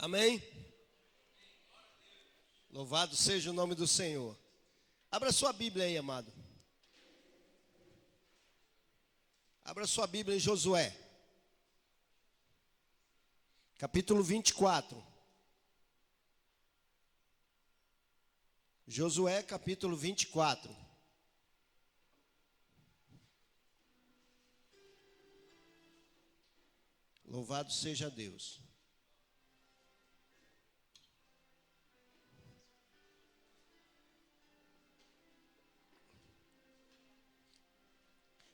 Amém? Louvado seja o nome do Senhor. Abra sua Bíblia aí, amado. Abra sua Bíblia em Josué, capítulo 24. Josué, capítulo 24. Louvado seja Deus.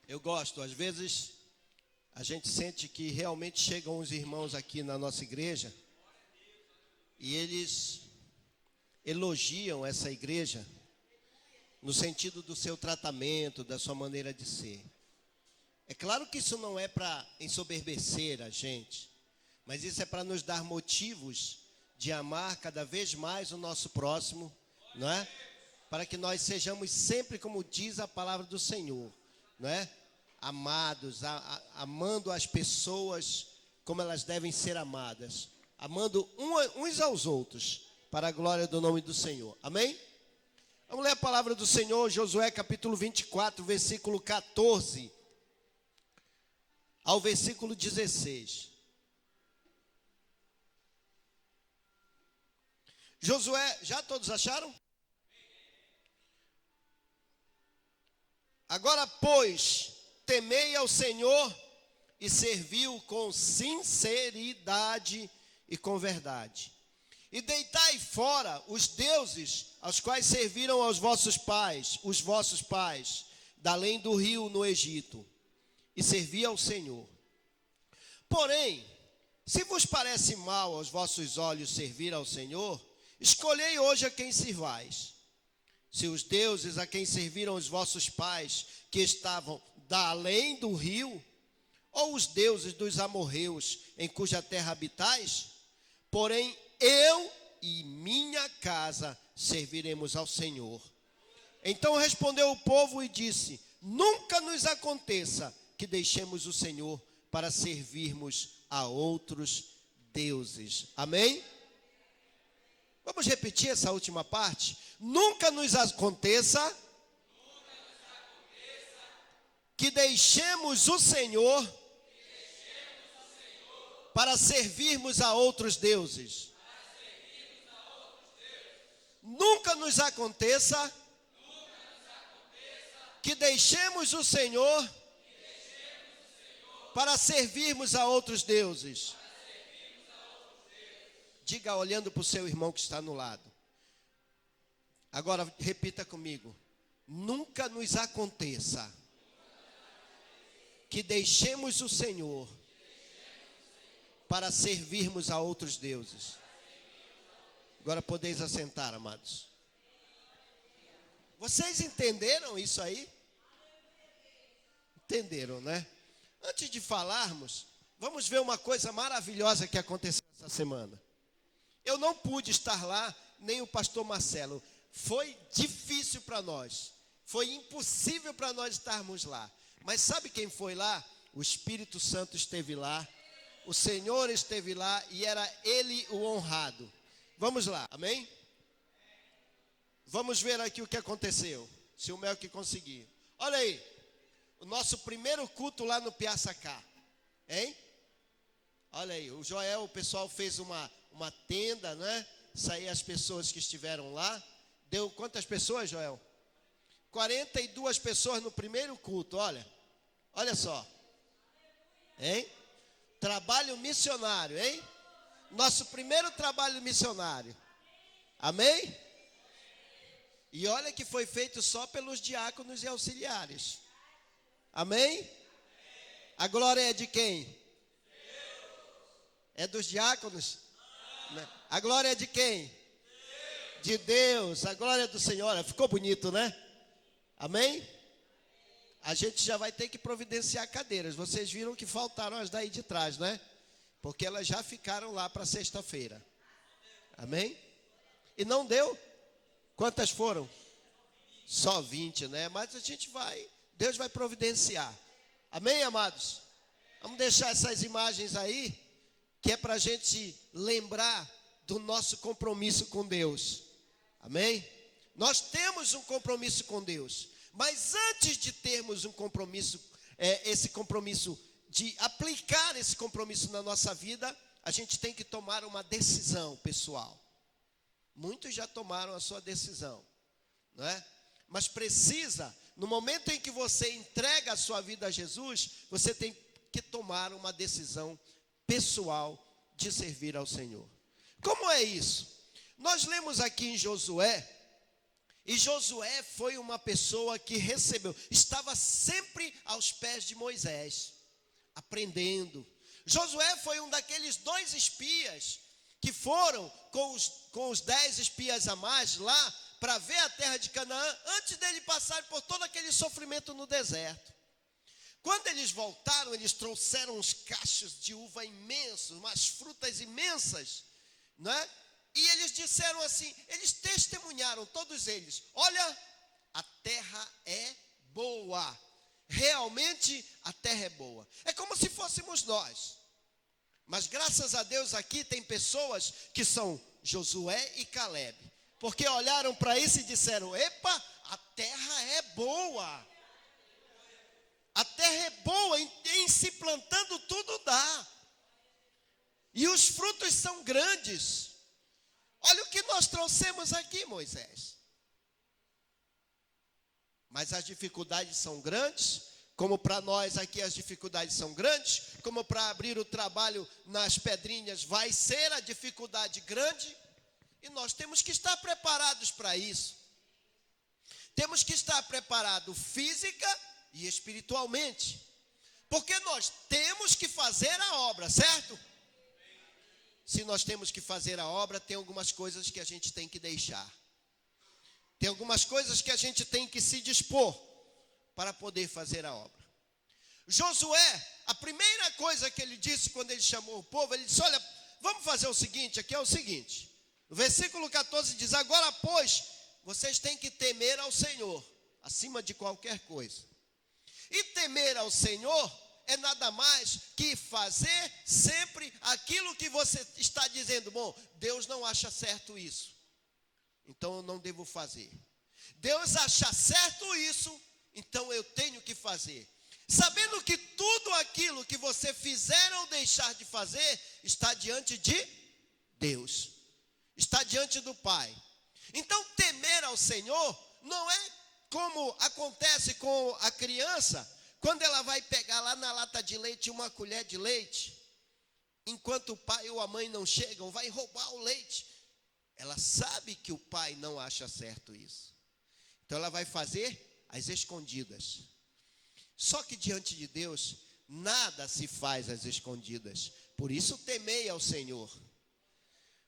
Eu gosto, às vezes a gente sente que realmente chegam os irmãos aqui na nossa igreja e eles elogiam essa igreja no sentido do seu tratamento, da sua maneira de ser. É claro que isso não é para ensoberbecer a gente, mas isso é para nos dar motivos de amar cada vez mais o nosso próximo, não é? Para que nós sejamos sempre, como diz a palavra do Senhor, não é? Amados, amando as pessoas como elas devem ser amadas, amando uns aos outros, para a glória do nome do Senhor. Amém? Vamos ler a palavra do Senhor, Josué capítulo 24, versículo 14 ao versículo 16. Josué, já todos acharam? Agora, pois, temei ao Senhor e servi-o com sinceridade e com verdade. E deitai fora os deuses aos quais serviram aos vossos pais, os vossos pais, da além do rio no Egito, e servi ao Senhor. Porém, se vos parece mal aos vossos olhos servir ao Senhor, escolhei hoje a quem sirvais. Se os deuses a quem serviram os vossos pais, que estavam da além do rio, ou os deuses dos amorreus, em cuja terra habitais, porém eu e minha casa serviremos ao Senhor. Então respondeu o povo e disse: nunca nos aconteça que deixemos o Senhor para servirmos a outros deuses. Amém? Vamos repetir essa última parte? Nunca nos aconteça que deixemos o Senhor para servirmos a outros deuses. Nunca nos aconteça que deixemos o Senhor para servirmos a outros deuses. Diga olhando para o seu irmão que está no lado. Agora repita comigo. Nunca nos aconteça que deixemos o Senhor para servirmos a outros deuses. Agora podeis assentar, amados. Vocês entenderam isso aí? Entenderam, né? Antes de falarmos, vamos ver uma coisa maravilhosa que aconteceu essa semana. Eu não pude estar lá, nem o pastor Marcelo. Foi difícil para nós. Foi impossível para nós estarmos lá. Mas sabe quem foi lá? O Espírito Santo esteve lá. O Senhor esteve lá e era Ele o honrado. Vamos lá, amém? Vamos ver aqui o que aconteceu. Se o Melk conseguir. Olha aí. O nosso primeiro culto lá no Piaçacá. Hein? Olha aí. O Joel, o pessoal fez uma tenda, né? Saí as pessoas que estiveram lá. Deu quantas pessoas, Joel? 42 pessoas no primeiro culto, olha. Olha só. Hein? Trabalho missionário, hein? Nosso primeiro trabalho missionário. Amém? E olha que foi feito só pelos diáconos e auxiliares. Amém? A glória é de quem? É dos diáconos? A glória é de quem? De Deus. A glória é do Senhor. Ficou bonito, né? Amém? A gente já vai ter que providenciar cadeiras. Vocês viram que faltaram as daí de trás, né? Porque elas já ficaram lá para sexta-feira. Amém? E não deu? Quantas foram? Só 20, né? Mas a gente vai, Deus vai providenciar. Amém, amados? Vamos deixar essas imagens aí, que é para a gente lembrar do nosso compromisso com Deus. Amém? Nós temos um compromisso com Deus, mas antes de termos um compromisso, esse compromisso, de aplicar esse compromisso na nossa vida, a gente tem que tomar uma decisão pessoal. Muitos já tomaram a sua decisão, não é? Mas precisa, no momento em que você entrega a sua vida a Jesus, você tem que tomar uma decisão pessoal de servir ao Senhor. Como é isso? Nós lemos aqui em Josué, e Josué foi uma pessoa que estava sempre aos pés de Moisés, aprendendo. Josué foi um daqueles 2 espias que foram com os 10 espias a mais lá para ver a terra de Canaã, antes dele passar por todo aquele sofrimento no deserto. Quando eles voltaram, eles trouxeram uns cachos de uva imensos, umas frutas imensas, né? E eles disseram assim, eles testemunharam, todos eles: olha, a terra é boa, realmente a terra é boa. É como se fôssemos nós. Mas graças a Deus aqui tem pessoas que são Josué e Caleb, porque olharam para isso e disseram: epa, a terra é boa. A terra é boa, em se plantando tudo dá. E os frutos são grandes. Olha o que nós trouxemos aqui, Moisés. Mas as dificuldades são grandes, como para nós aqui as dificuldades são grandes, como para abrir o trabalho nas pedrinhas vai ser a dificuldade grande, e nós temos que estar preparados para isso. Temos que estar preparados física e espiritualmente, porque nós temos que fazer a obra, certo? Se nós temos que fazer a obra, tem algumas coisas que a gente tem que deixar. Tem algumas coisas que a gente tem que se dispor para poder fazer a obra. Josué, a primeira coisa que ele disse quando ele chamou o povo, ele disse: olha, vamos fazer o seguinte, aqui é o seguinte. O versículo 14 diz: agora, pois, vocês têm que temer ao Senhor, acima de qualquer coisa. E temer ao Senhor é nada mais que fazer sempre aquilo que você está dizendo: bom, Deus não acha certo isso, então eu não devo fazer. Deus acha certo isso, então eu tenho que fazer. Sabendo que tudo aquilo que você fizer ou deixar de fazer está diante de Deus, está diante do Pai. Então temer ao Senhor não é como acontece com a criança, quando ela vai pegar lá na lata de leite uma colher de leite, enquanto o pai ou a mãe não chegam, vai roubar o leite. Ela sabe que o pai não acha certo isso, então ela vai fazer às escondidas. Só que diante de Deus, nada se faz às escondidas. Por isso temei ao Senhor,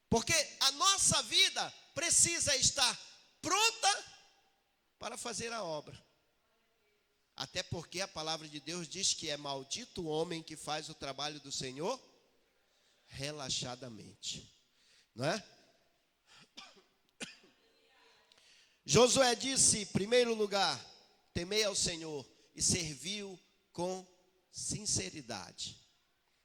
porque a nossa vida precisa estar pronta para fazer a obra. Até porque a palavra de Deus diz que é maldito o homem que faz o trabalho do Senhor relaxadamente, não é? Josué disse, em primeiro lugar, temei ao Senhor e serviu com sinceridade.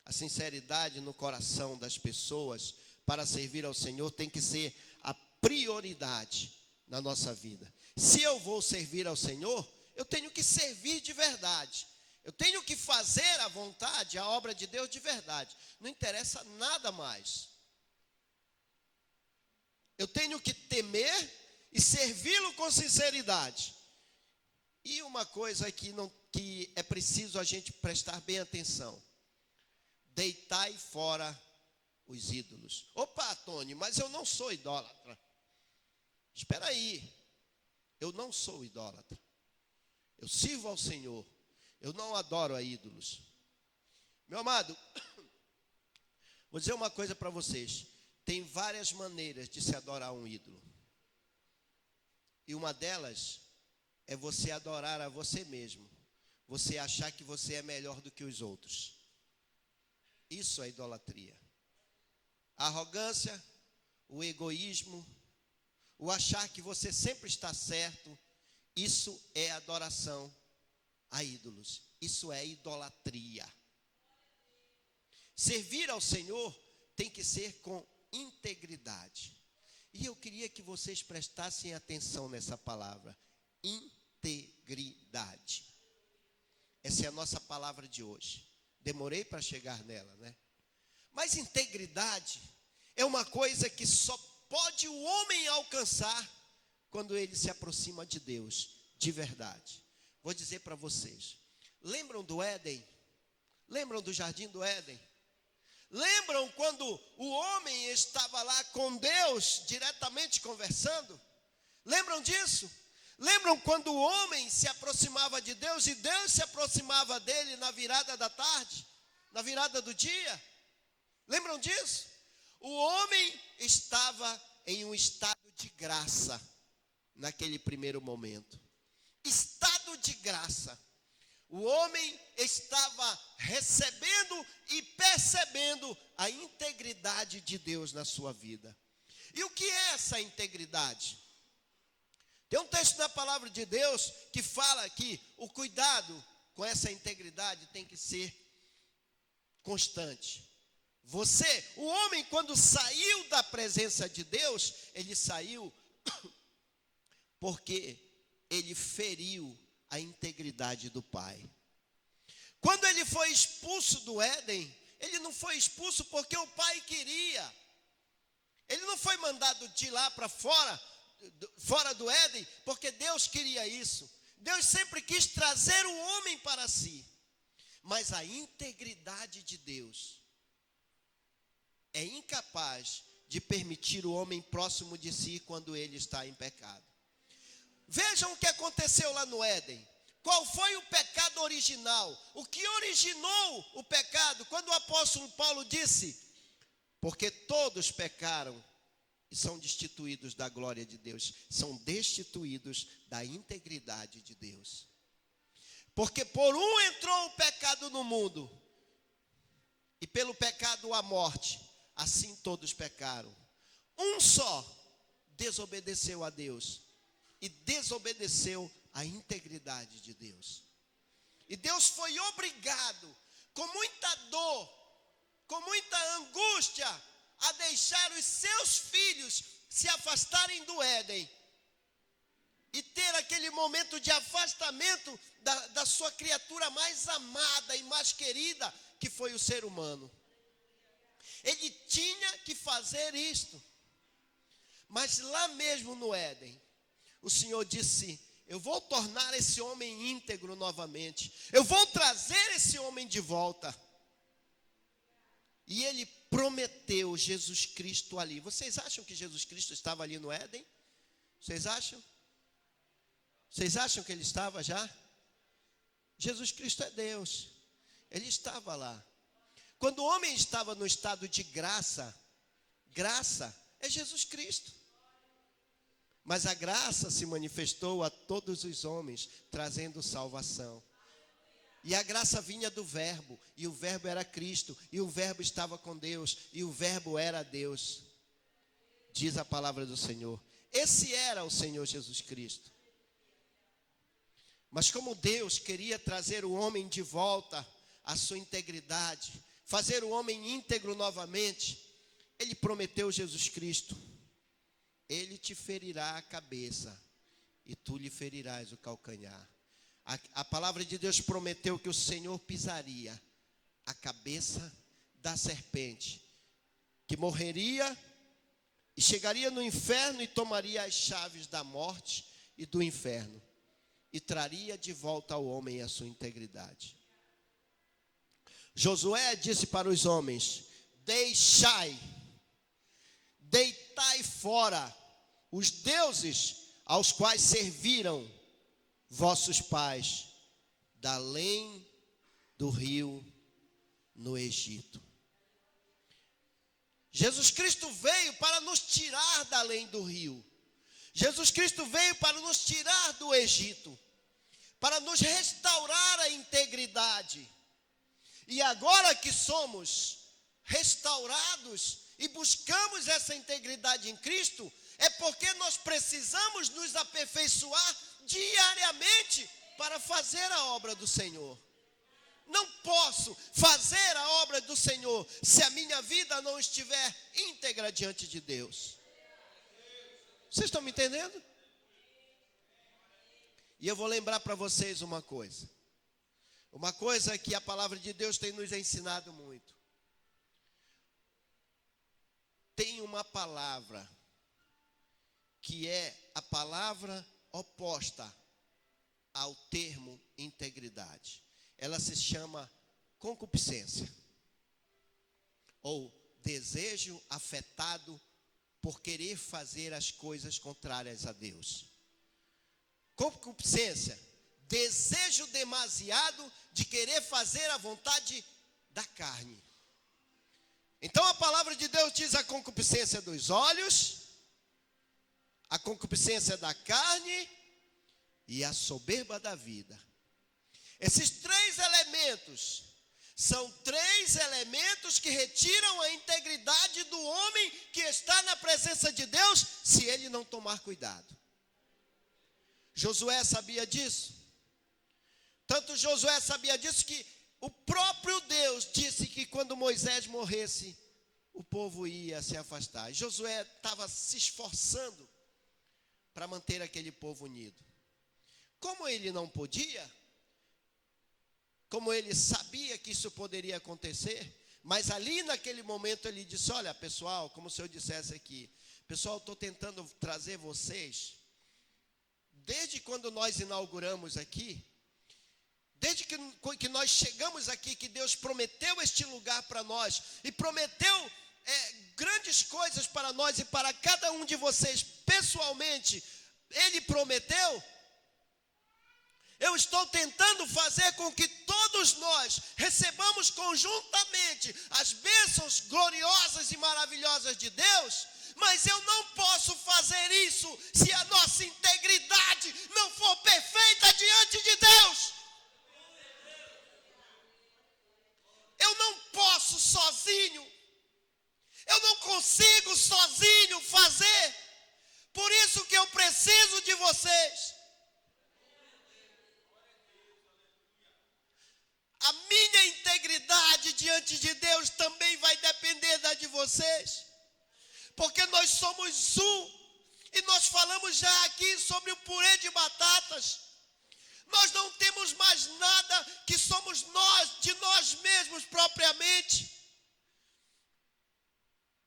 A sinceridade no coração das pessoas para servir ao Senhor tem que ser a prioridade na nossa vida. Se eu vou servir ao Senhor, eu tenho que servir de verdade. Eu tenho que fazer a vontade, a obra de Deus de verdade. Não interessa nada mais. Eu tenho que temer e servi-lo com sinceridade. E uma coisa que é preciso a gente prestar bem atenção: deitai fora os ídolos. Opa, Tony, mas eu não sou idólatra. Espera aí, eu não sou idólatra. Eu sirvo ao Senhor, eu não adoro a ídolos. Meu amado, vou dizer uma coisa para vocês: tem várias maneiras de se adorar um ídolo. E uma delas é você adorar a você mesmo. Você achar que você é melhor do que os outros. Isso é idolatria. A arrogância, o egoísmo, o achar que você sempre está certo, isso é adoração a ídolos. Isso é idolatria. Servir ao Senhor tem que ser com integridade. E eu queria que vocês prestassem atenção nessa palavra, integridade. Essa é a nossa palavra de hoje. Demorei para chegar nela, né? Mas integridade é uma coisa que só pode o homem alcançar quando ele se aproxima de Deus, de verdade. Vou dizer para vocês, lembram do Éden? Lembram do jardim do Éden? Lembram quando o homem estava lá com Deus, diretamente conversando? Lembram disso? Lembram quando o homem se aproximava de Deus e Deus se aproximava dele na virada da tarde, na virada do dia? Lembram disso? O homem estava em um estado de graça naquele primeiro momento. Estado de graça. O homem estava recebendo e percebendo a integridade de Deus na sua vida. E o que é essa integridade? Tem um texto na palavra de Deus que fala que o cuidado com essa integridade tem que ser constante. O homem, quando saiu da presença de Deus, ele saiu porque ele feriu a integridade do Pai. Quando ele foi expulso do Éden, ele não foi expulso porque o Pai queria. Ele não foi mandado de lá para fora do Éden, porque Deus queria isso. Deus sempre quis trazer o homem para si. Mas a integridade de Deus é incapaz de permitir o homem próximo de si quando ele está em pecado. Vejam o que aconteceu lá no Éden. Qual foi o pecado original? O que originou o pecado? Quando o apóstolo Paulo disse: porque todos pecaram e são destituídos da glória de Deus, são destituídos da integridade de Deus. Porque por um entrou o pecado no mundo, e pelo pecado a morte, assim todos pecaram. Um só desobedeceu a Deus, e desobedeceu a integridade de Deus. E Deus foi obrigado, com muita dor, com muita angústia, a deixar os seus filhos se afastarem do Éden e ter aquele momento de afastamento da sua criatura mais amada e mais querida, que foi o ser humano. Ele tinha que fazer isto. Mas lá mesmo no Éden, o Senhor disse: eu vou tornar esse homem íntegro novamente. Eu vou trazer esse homem de volta. E ele prometeu Jesus Cristo ali. Vocês acham que Jesus Cristo estava ali no Éden? Vocês acham? Vocês acham que ele estava já? Jesus Cristo é Deus. Ele estava lá. Quando o homem estava no estado de graça, graça é Jesus Cristo. Mas a graça se manifestou a todos os homens, trazendo salvação. E a graça vinha do Verbo, e o Verbo era Cristo, e o Verbo estava com Deus, e o Verbo era Deus. Diz a palavra do Senhor. Esse era o Senhor Jesus Cristo. Mas como Deus queria trazer o homem de volta à sua integridade, fazer o homem íntegro novamente, Ele prometeu Jesus Cristo. Ele te ferirá a cabeça e tu lhe ferirás o calcanhar. A palavra de Deus prometeu que o Senhor pisaria a cabeça da serpente, que morreria e chegaria no inferno e tomaria as chaves da morte e do inferno, e traria de volta ao homem a sua integridade. Josué disse para os homens: deitai fora os deuses aos quais serviram vossos pais, da além do rio no Egito. Jesus Cristo veio para nos tirar da além do rio. Jesus Cristo veio para nos tirar do Egito, para nos restaurar a integridade. E agora que somos restaurados e buscamos essa integridade em Cristo, é porque nós precisamos nos aperfeiçoar diariamente para fazer a obra do Senhor. não posso fazer a obra do Senhor se a minha vida não estiver íntegra diante de Deus. Vocês estão me entendendo? E eu vou lembrar para vocês uma coisa. Uma coisa que a palavra de Deus tem nos ensinado muito. Tem uma palavra que é a palavra oposta ao termo integridade. Ela se chama concupiscência, ou desejo afetado por querer fazer as coisas contrárias a Deus. Concupiscência, desejo demasiado de querer fazer a vontade da carne. Então a palavra de Deus diz a concupiscência dos olhos, a concupiscência da carne e a soberba da vida. Esses três elementos são três elementos que retiram a integridade do homem que está na presença de Deus, se ele não tomar cuidado. Josué sabia disso. Tanto Josué sabia disso que o próprio Deus disse que quando Moisés morresse, o povo ia se afastar. E Josué estava se esforçando para manter aquele povo unido. Como ele não podia, como ele sabia que isso poderia acontecer, mas ali naquele momento ele disse: olha pessoal, como se eu dissesse aqui, pessoal, estou tentando trazer vocês, desde quando nós inauguramos aqui, desde que nós chegamos aqui, que Deus prometeu este lugar para nós, e prometeu grandes coisas para nós e para cada um de vocês pessoalmente, Ele prometeu. Eu estou tentando fazer com que todos nós recebamos conjuntamente as bênçãos gloriosas e maravilhosas de Deus, mas eu não posso fazer isso se a nossa integridade não for perfeita diante de Deus. Eu não posso sozinho, eu não consigo sozinho fazer, por isso que eu preciso de vocês. A minha integridade diante de Deus também vai depender da de vocês, porque nós somos um, e nós falamos já aqui sobre o purê de batatas. Nós não temos mais nada que somos nós, de nós mesmos propriamente.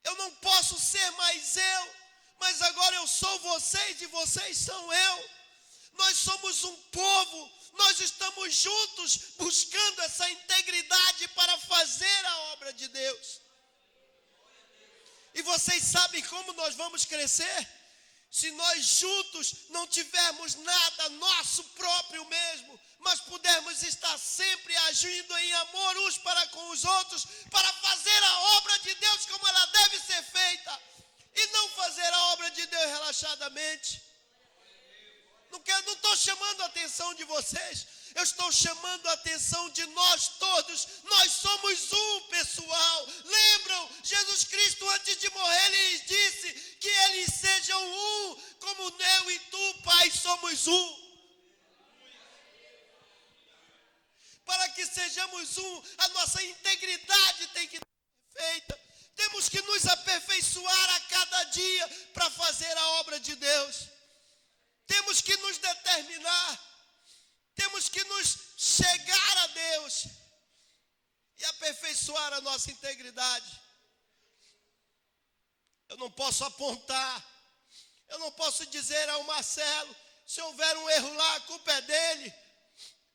Eu não posso ser mais eu, mas agora eu sou vocês e vocês são eu. Nós somos um povo, nós estamos juntos buscando essa integridade para fazer a obra de Deus. E vocês sabem como nós vamos crescer? Se nós juntos não tivermos nada nosso próprio mesmo, mas pudermos estar sempre agindo em amor uns para com os outros, para fazer a obra de Deus como ela deve ser feita, e não fazer a obra de Deus relaxadamente. Não estou chamando a atenção de vocês, eu estou chamando a atenção de nós todos. Nós somos um, pessoal. Lembram? Jesus Cristo, antes de morrer, Ele disse que eles sejam um, como eu e tu, Pai, somos um. Para que sejamos um, a nossa integridade tem que ser feita. Temos que nos aperfeiçoar a cada dia para fazer a obra de Deus. Temos que nos determinar, temos que nos chegar a Deus e aperfeiçoar a nossa integridade. Eu não posso apontar, eu não posso dizer ao Marcelo, se houver um erro lá, a culpa é dele,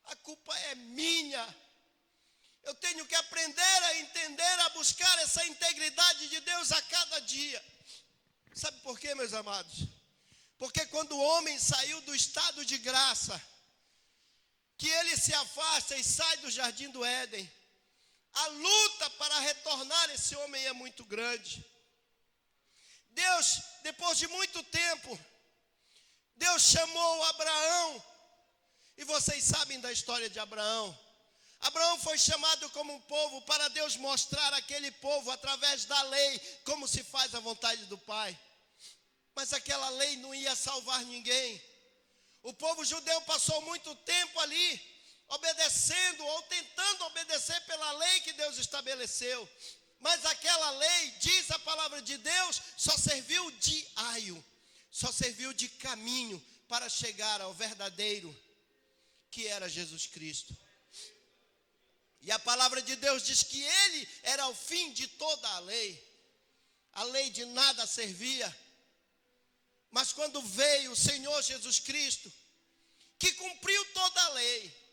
a culpa é minha. Eu tenho que aprender a entender, a buscar essa integridade de Deus a cada dia. Sabe por quê, meus amados? Porque quando o homem saiu do estado de graça, que ele se afasta e sai do jardim do Éden, a luta para retornar esse homem é muito grande. Deus, depois de muito tempo, Deus chamou Abraão, e vocês sabem da história de Abraão. Abraão foi chamado como um povo para Deus mostrar àquele povo, através da lei, como se faz a vontade do Pai. Mas aquela lei não ia salvar ninguém. O povo judeu passou muito tempo ali, obedecendo ou tentando obedecer pela lei que Deus estabeleceu. Mas aquela lei, diz a palavra de Deus, só serviu de aio, só serviu de caminho para chegar ao verdadeiro, que era Jesus Cristo. E a palavra de Deus diz que ele era o fim de toda a lei de nada servia. Mas quando veio o Senhor Jesus Cristo, que cumpriu toda a lei,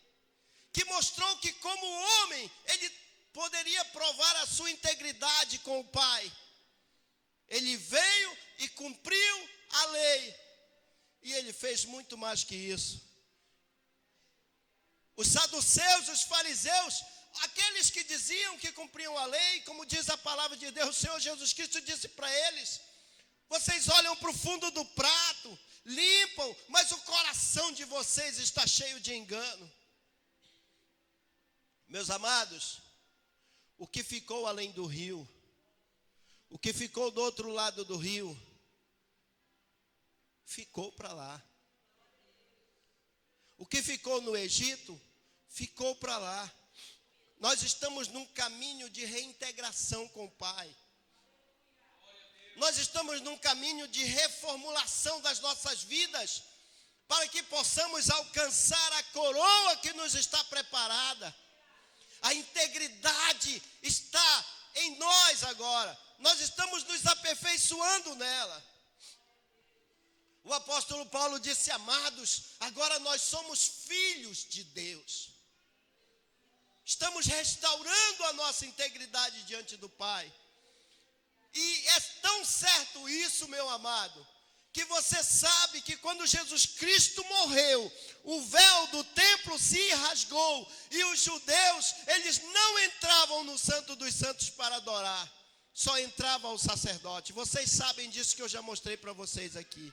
que mostrou que como homem, ele poderia provar a sua integridade com o Pai. Ele veio e cumpriu a lei. E ele fez muito mais que isso. Os saduceus, os fariseus, aqueles que diziam que cumpriam a lei, como diz a palavra de Deus, o Senhor Jesus Cristo disse para eles: vocês olham para o fundo do prato, limpam, mas o coração de vocês está cheio de engano. Meus amados, o que ficou além do rio, o que ficou do outro lado do rio, ficou para lá. O que ficou no Egito, ficou para lá. Nós estamos num caminho de reintegração com o Pai. Nós estamos num caminho de reformulação das nossas vidas, para que possamos alcançar a coroa que nos está preparada. A integridade está em nós agora. Nós estamos nos aperfeiçoando nela. O apóstolo Paulo disse: amados, agora nós somos filhos de Deus. Estamos restaurando a nossa integridade diante do Pai. E é tão certo isso, meu amado, que você sabe que quando Jesus Cristo morreu, o véu do templo se rasgou, e os judeus, eles não entravam no Santo dos Santos para adorar, só entrava o sacerdote. Vocês sabem disso, que eu já mostrei para vocês aqui.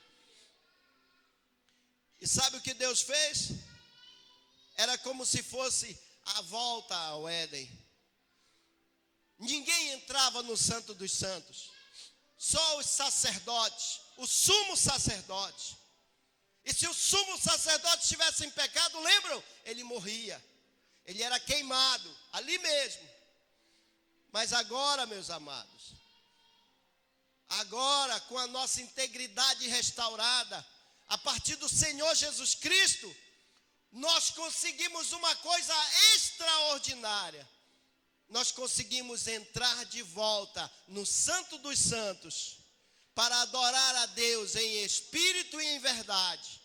E sabe o que Deus fez? Era como se fosse a volta ao Éden. Ninguém entrava no Santo dos Santos, só os sacerdotes, o sumo sacerdote. E se o sumo sacerdote estivesse em pecado, lembram? Ele morria, ele era queimado, ali mesmo. Mas agora, meus amados, agora com a nossa integridade restaurada, a partir do Senhor Jesus Cristo, nós conseguimos uma coisa extraordinária. Nós conseguimos entrar de volta no Santo dos Santos, para adorar a Deus em espírito e em verdade.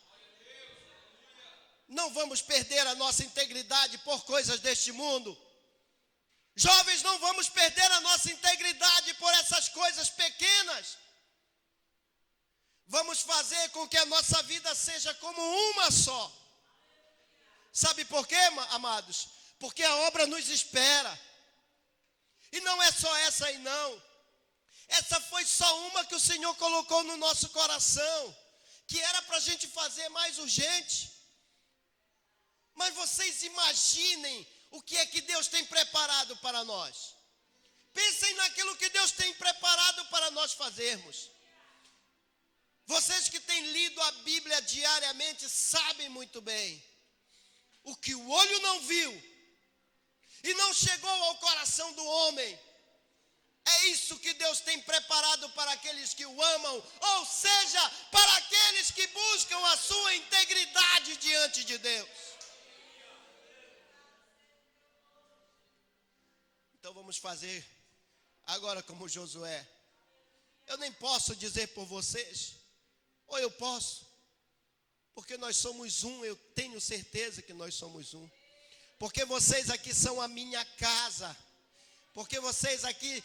Não vamos perder a nossa integridade por coisas deste mundo. Jovens, não vamos perder a nossa integridade por essas coisas pequenas. Vamos fazer com que a nossa vida seja como uma só. Sabe por quê, amados? Porque a obra nos espera. E não é só essa aí não. Essa foi só uma que o Senhor colocou no nosso coração, que era para a gente fazer mais urgente. Mas vocês imaginem o que é que Deus tem preparado para nós. Pensem naquilo que Deus tem preparado para nós fazermos. Vocês que têm lido a Bíblia diariamente sabem muito bem. O que o olho não viu e não chegou ao coração do homem, é isso que Deus tem preparado para aqueles que o amam, ou seja, para aqueles que buscam a sua integridade diante de Deus. Então vamos fazer agora como Josué. Eu nem posso dizer por vocês, ou eu posso, porque nós somos um, eu tenho certeza que nós somos um. Porque vocês aqui são a minha casa. Porque vocês aqui,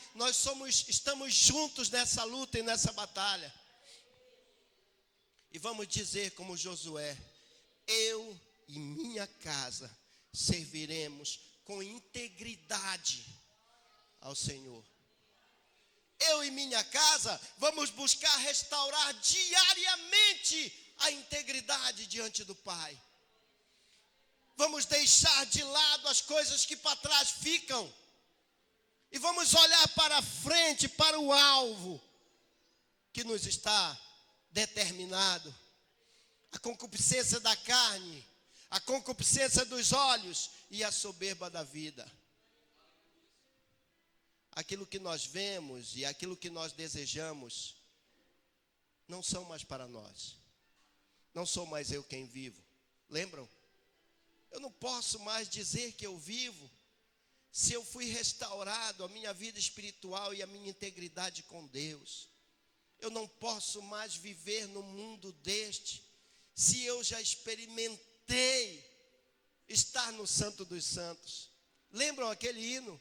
estamos juntos nessa luta e nessa batalha. E vamos dizer como Josué: eu e minha casa serviremos com integridade ao Senhor. Eu e minha casa vamos buscar restaurar diariamente a integridade diante do Pai. Vamos deixar de lado as coisas que para trás ficam. E vamos olhar para frente, para o alvo que nos está determinado. A concupiscência da carne, a concupiscência dos olhos e a soberba da vida. Aquilo que nós vemos e aquilo que nós desejamos não são mais para nós. Não sou mais eu quem vivo. Lembram? Eu não posso mais dizer que eu vivo se eu fui restaurado, a minha vida espiritual e a minha integridade com Deus. Eu não posso mais viver no mundo deste se eu já experimentei estar no Santo dos Santos. Lembram aquele hino?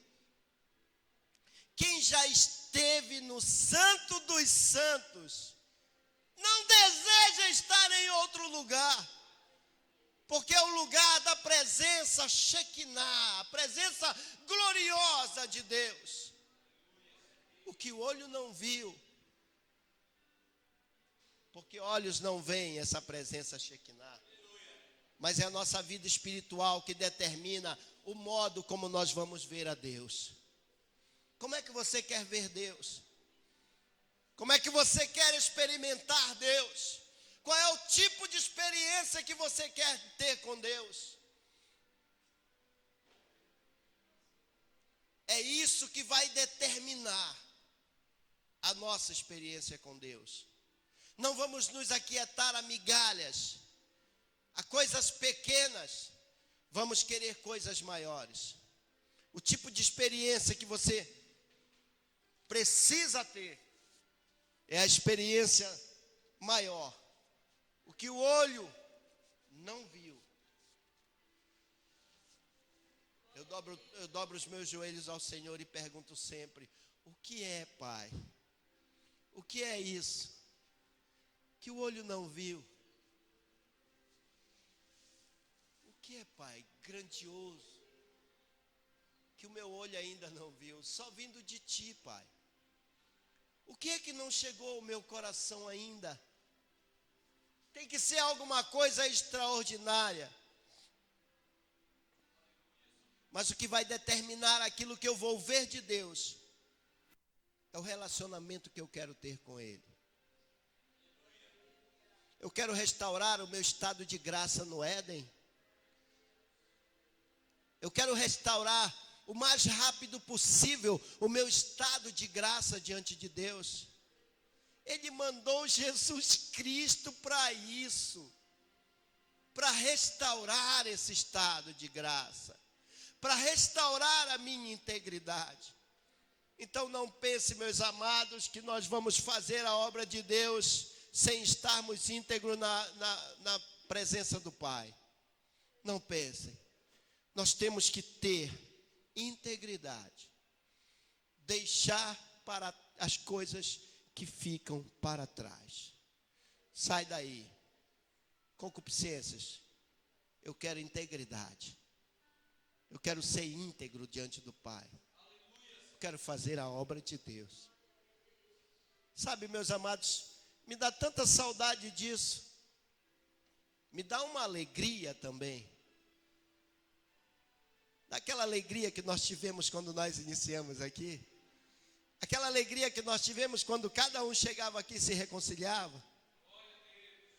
Quem já esteve no Santo dos Santos não deseja estar em outro lugar, porque é o lugar da presença Shekinah, a presença gloriosa de Deus. O que o olho não viu, porque olhos não veem essa presença Shekinah, mas é a nossa vida espiritual que determina o modo como nós vamos ver a Deus. Como é que você quer ver Deus? Como é que você quer experimentar Deus? Qual é o tipo de experiência que você quer ter com Deus? É isso que vai determinar a nossa experiência com Deus. Não vamos nos aquietar a migalhas, a coisas pequenas. Vamos querer coisas maiores. O tipo de experiência que você precisa ter é a experiência maior. O que o olho não viu. Eu dobro os meus joelhos ao Senhor e pergunto sempre: o que é, Pai? O que é isso que o olho não viu? O que é, Pai, grandioso, que o meu olho ainda não viu, só vindo de Ti, Pai? O que é que não chegou ao meu coração ainda? Tem que ser alguma coisa extraordinária. Mas o que vai determinar aquilo que eu vou ver de Deus é o relacionamento que eu quero ter com Ele. Eu quero restaurar o meu estado de graça no Éden. Eu quero restaurar o mais rápido possível o meu estado de graça diante de Deus. Ele mandou Jesus Cristo para isso, para restaurar esse estado de graça, para restaurar a minha integridade. Então não pense, meus amados, que nós vamos fazer a obra de Deus sem estarmos íntegros na presença do Pai. Não pensem. Nós temos que ter integridade, deixar para as coisas que ficam para trás. Sai daí, concupiscências. Eu quero integridade. Eu quero ser íntegro diante do Pai. Eu quero fazer a obra de Deus. Sabe, meus amados, me dá tanta saudade disso. Me dá uma alegria também. Daquela alegria que nós tivemos quando nós iniciamos aqui. Aquela alegria que nós tivemos quando cada um chegava aqui e se reconciliava.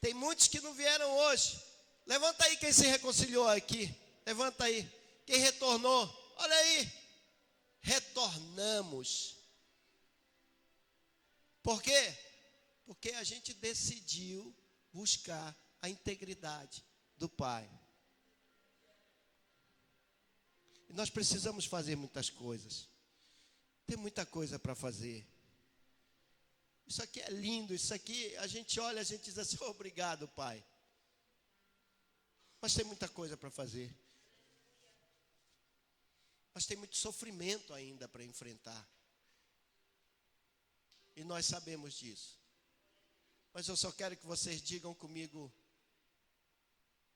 Tem muitos que não vieram hoje. Levanta aí quem se reconciliou aqui. Levanta aí. Quem retornou. Olha aí. Retornamos. Por quê? Porque a gente decidiu buscar a integridade do Pai. E nós precisamos fazer muitas coisas. Tem muita coisa para fazer. Isso aqui é lindo, isso aqui a gente olha, a gente diz assim: obrigado, Pai. Mas tem muita coisa para fazer. Mas tem muito sofrimento ainda para enfrentar. E nós sabemos disso. Mas eu só quero que vocês digam comigo: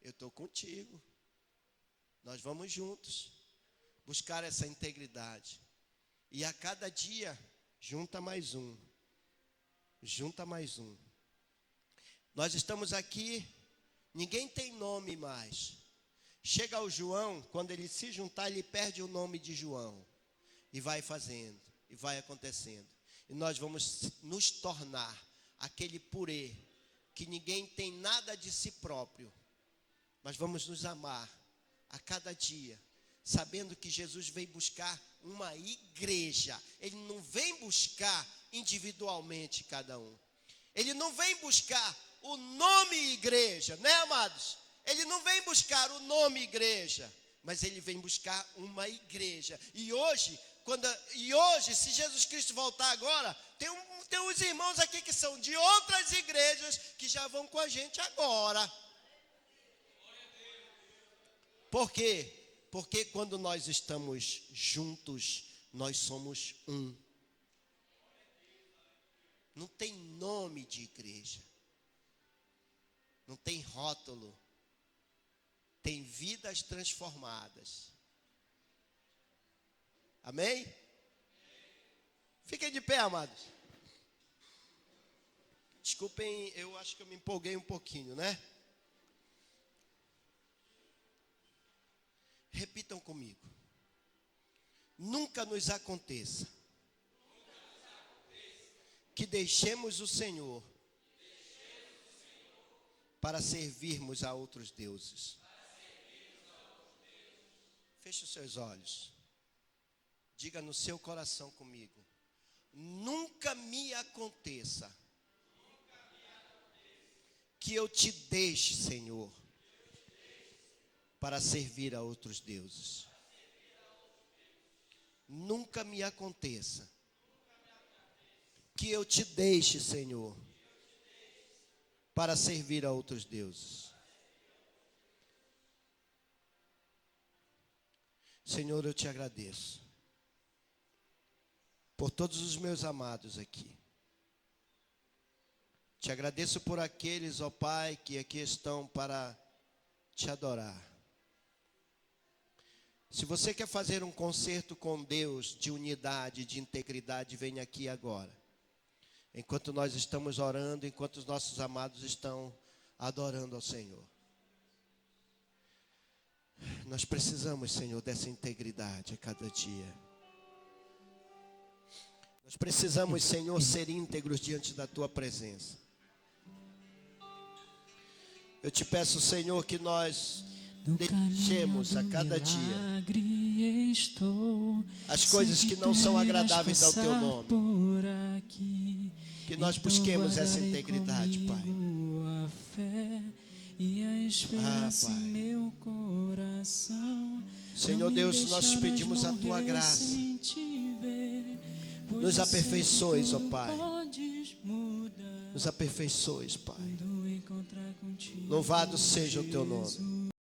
eu estou contigo. Nós vamos juntos buscar essa integridade. E a cada dia, junta mais um. Junta mais um. Nós estamos aqui, ninguém tem nome mais. Chega o João, quando ele se juntar, ele perde o nome de João. E vai fazendo, e vai acontecendo. E nós vamos nos tornar aquele purê, que ninguém tem nada de si próprio. mas vamos nos amar a cada dia, sabendo que Jesus veio buscar uma igreja. Ele não vem buscar individualmente cada um. Ele não vem buscar o nome igreja, né, amados? Ele não vem buscar o nome igreja, mas ele vem buscar uma igreja. E hoje, se Jesus Cristo voltar agora, tem uns irmãos aqui que são de outras igrejas que já vão com a gente agora. Por quê? Porque quando nós estamos juntos, nós somos um. Não tem nome de igreja. Não tem rótulo. Tem vidas transformadas. Amém? Fiquem de pé, amados. Desculpem, eu acho que eu me empolguei um pouquinho, né? Repitam comigo. Nunca nos aconteça que deixemos o Senhor para servirmos a outros deuses. Feche os seus olhos. Diga no seu coração comigo. Nunca me aconteça que eu te deixe, Senhor, para servir a outros deuses. Nunca me aconteça que eu te deixe, Senhor, para servir a outros deuses. Senhor, eu te agradeço por todos os meus amados aqui. Te agradeço por aqueles, ó Pai, que aqui estão para te adorar. Se você quer fazer um concerto com Deus de unidade, de integridade, venha aqui agora. Enquanto nós estamos orando, enquanto os nossos amados estão adorando ao Senhor. Nós precisamos, Senhor, dessa integridade a cada dia. Nós precisamos, Senhor, ser íntegros diante da Tua presença. Eu te peço, Senhor, que nós deixemos a cada dia as coisas que não são agradáveis ao Teu nome. Que nós busquemos essa integridade, Pai. Ah, Pai. Senhor Deus, nós te pedimos a Tua graça. Nos aperfeiçoes, ó Pai. Nos aperfeiçoes, Pai. Louvado seja o Teu nome.